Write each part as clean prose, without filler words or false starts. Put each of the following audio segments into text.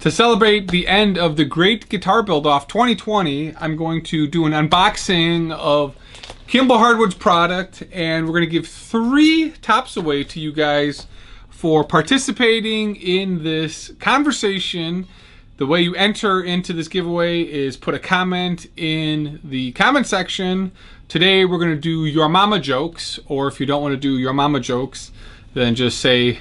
To celebrate the end of the Great Guitar Build-Off 2020, I'm going to do an unboxing of Kimball Hardwood's product, and we're going to give 3 tops away to you guys for participating in this conversation. The way you enter into this giveaway is put a comment in the comment section. Today we're going to do your mama jokes, or if you don't want to do your mama jokes, then just say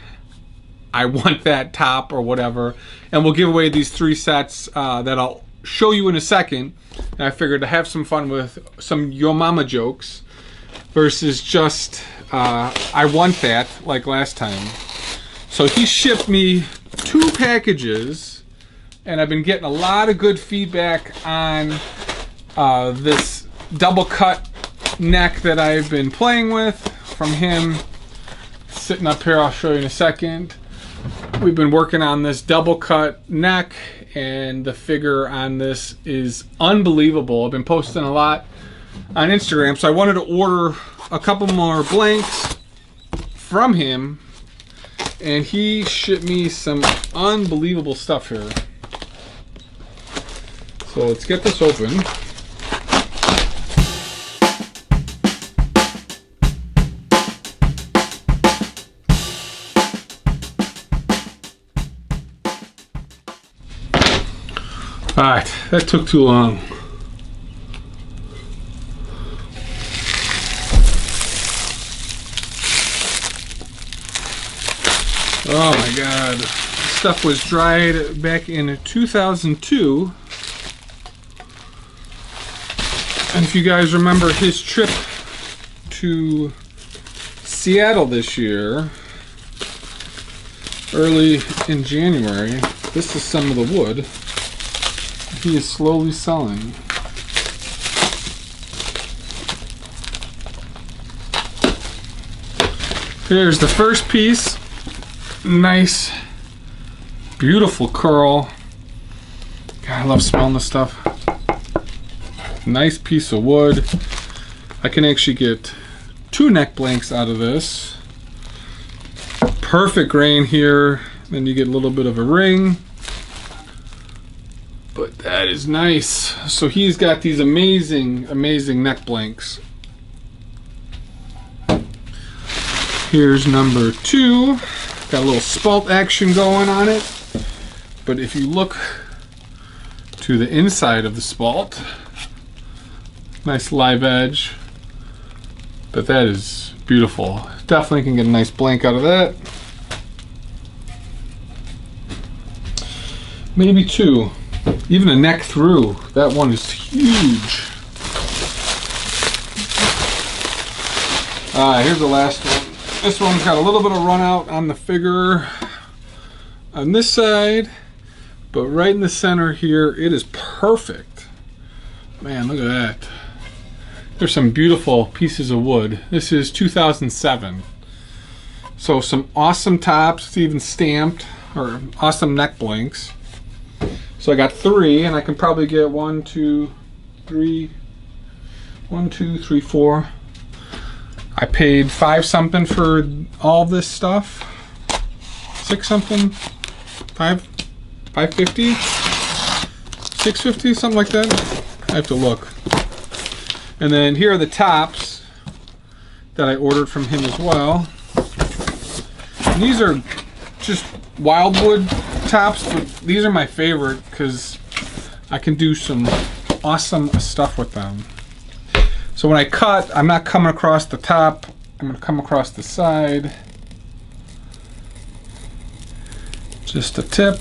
I want that top or whatever, and we'll give away these 3 sets that I'll show you in a second. And I figured to have some fun with some your mama jokes versus just I want that like last time. So he shipped me 2 packages, and I've been getting a lot of good feedback on this double cut neck that I've been playing with from him. Sitting up here, I'll show you in a second. We've been working on this double cut neck, and the figure on this is unbelievable. I've been posting a lot on Instagram, so I wanted to order a couple more blanks from him, and he shipped me some unbelievable stuff here. So let's get this open. Alright, that took too long. Oh my god. This stuff was dried back in 2002. And if you guys remember his trip to Seattle this year, early in January, this is some of the wood he is slowly selling. Here's the first piece. Nice, beautiful curl. God, I love smelling this stuff. Nice piece of wood. I can actually get 2 neck blanks out of this. Perfect grain here. Then you get a little bit of a ring. But that is nice. So he's got these amazing, amazing neck blanks. Here's number 2. Got a little spalt action going on it. But if you look to the inside of the spalt, nice live edge. But that is beautiful. Definitely can get a nice blank out of that. Maybe 2. Even a neck through. That one is huge. Here's the last one. This one's got a little bit of run out on the figure on this side, but right in the center here, it is perfect. Man, look at that. There's some beautiful pieces of wood. This is 2007. So some awesome tops, it's even stamped, or awesome neck blanks. So I got 3, and I can probably get 1, 2, 3, 4. I paid 5 something for all this stuff. 6 something, 550, 650, something like that. I have to look. And then here are the tops that I ordered from him as well. And these are just wildwood tops, but these are my favorite because I can do some awesome stuff with them. So when I cut, I'm not coming across the top, I'm going to come across the side. Just a tip.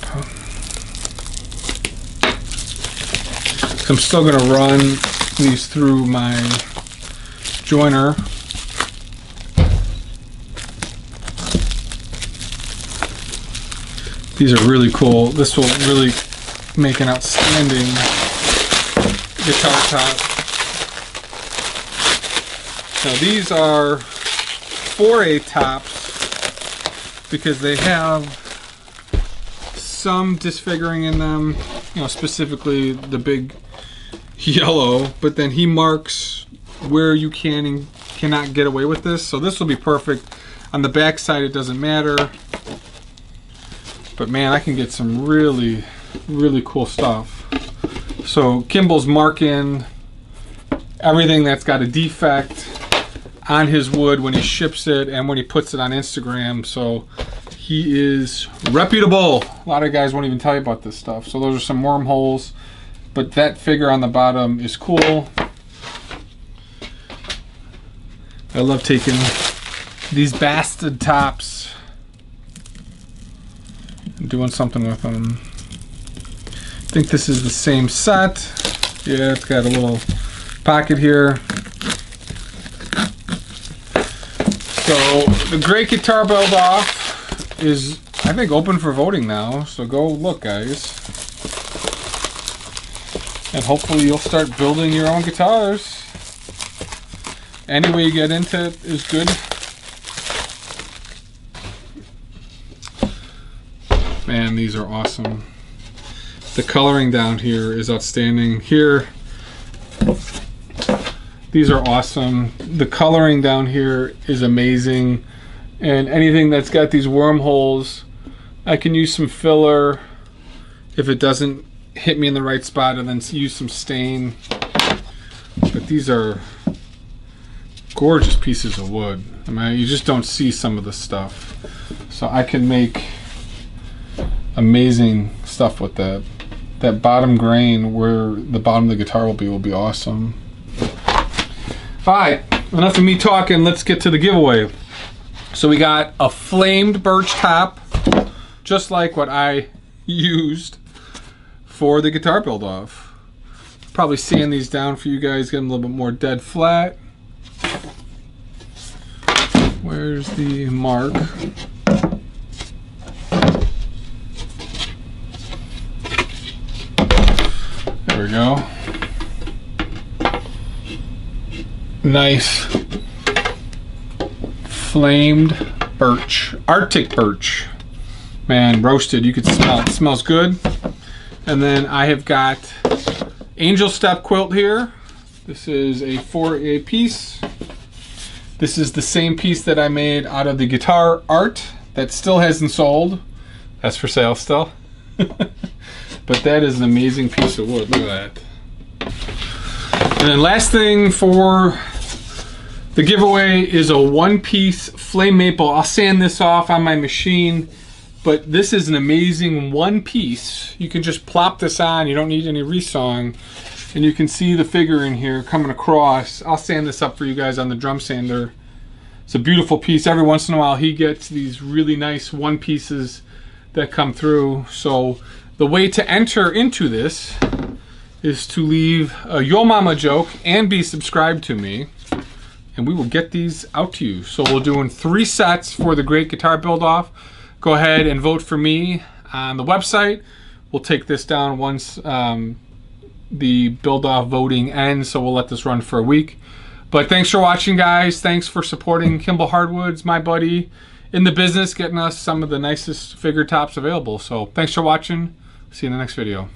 So I'm still going to run these through my joiner. These are really cool. This will really make an outstanding guitar top. Now these are 4A tops because they have some disfiguring in them, you know, specifically the big yellow, but then he marks where you can and cannot get away with this. So this will be perfect. On the back side it doesn't matter. But man, I can get some really really cool stuff. So Kimball's marking everything that's got a defect on his wood when he ships it and when he puts it on Instagram. So he is reputable. A lot of guys won't even tell you about this stuff. So those are some wormholes, but that figure on the bottom is cool. I love taking these bastard tops and doing something with them. I think this is the same set. Yeah, it's got a little pocket here. So the great guitar build off is, I think, open for voting now. So go look, guys. And hopefully you'll start building your own guitars. Any way you get into it is good. Man, these are awesome. The coloring down here is outstanding. Here, these are awesome. The coloring down here is amazing. And anything that's got these wormholes, I can use some filler if it doesn't hit me in the right spot, and then use some stain. But these are gorgeous pieces of wood. I mean, you just don't see some of the stuff. So I can make amazing stuff with that. That bottom grain where the bottom of the guitar will be awesome. Alright, enough of me talking, let's get to the giveaway. So we got a flamed birch top, just like what I used for the guitar build off. Probably sand these down for you guys, get them a little bit more dead flat. Where's the mark? There we go. Nice flamed birch, Arctic birch. Man, roasted, you could smell it. It smells good. And then I have got angel step quilt here. This is a 4A piece. This is the same piece that I made out of the guitar art that still hasn't sold. That's for sale still. But that is an amazing piece of wood. Look at that. And then last thing for the giveaway is a one-piece flame maple. I'll sand this off on my machine, but this is an amazing one piece. You can just plop this on. You don't need any resawing. And you can see the figure in here coming across. I'll sand this up for you guys on the drum sander. It's a beautiful piece. Every once in a while he gets these really nice one pieces that come through. So the way to enter into this is to leave a Yo Mama joke and be subscribed to me, and we will get these out to you. So we're doing 3 sets for the Great Guitar Build Off. Go ahead and vote for me on the website. We'll take this down once the build off voting ends, so we'll let this run for a week. But thanks for watching, guys. Thanks for supporting Kimball Hardwoods, my buddy in the business, getting us some of the nicest figure tops available. So thanks for watching. See you in the next video.